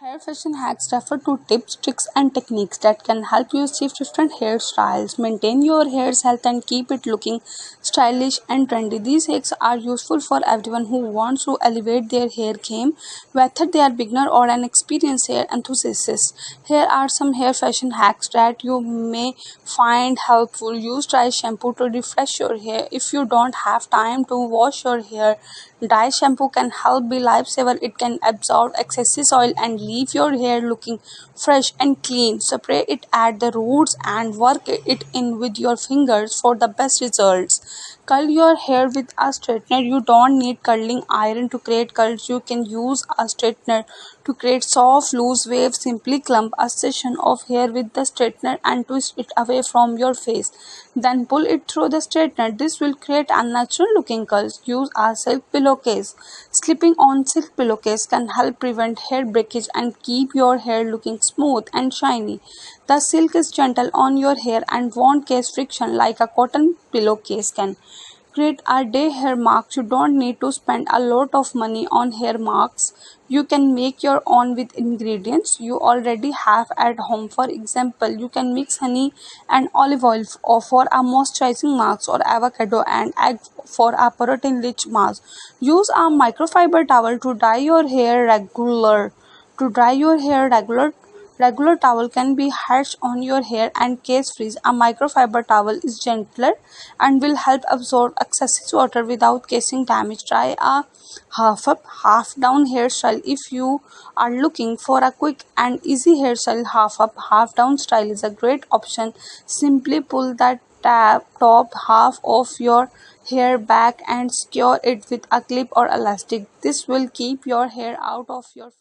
Hair fashion hacks refer to tips, tricks, and techniques that can help you achieve different hairstyles, maintain your hair's health, and keep it looking stylish and trendy. These hacks are useful for everyone who wants to elevate their hair game, whether they are beginner or an experienced hair enthusiast. Here are some hair fashion hacks that you may find helpful. Use dry shampoo to refresh your hair. If you don't have time to wash your hair, dry shampoo can help be lifesaver. It can absorb excessive oil and leave your hair looking fresh and clean. Spray it at the roots and work it in with your fingers for the best results. Curl your hair with a straightener. You don't need curling iron to create curls. You can use a straightener to create soft, loose waves. Simply clump a section of hair with the straightener and twist it away from your face. Then pull it through the straightener. This will create a natural looking curls. Use a silk pillowcase. Slipping on silk pillowcase can help prevent hair breakage and keep your hair looking smooth and shiny. The silk is gentle on your hair and won't cause friction like a cotton pillowcase can. Create a day hair marks. You don't need to spend a lot of money on hair marks. You can make your own with ingredients you already have at home. For example, you can mix honey and olive oil for a moisturizing mask or avocado and egg for a protein rich mask. Use a microfiber towel to dry your hair regular. To dry your hair regular towel can be harsh on your hair and case freeze. A microfiber towel is gentler and will help absorb excessive water without causing damage. Try a half up, half down hairstyle. If you are looking for a quick and easy hairstyle, half up, half down style is a great option. Simply pull the top half of your hair back and secure it with a clip or elastic. This will keep your hair out of your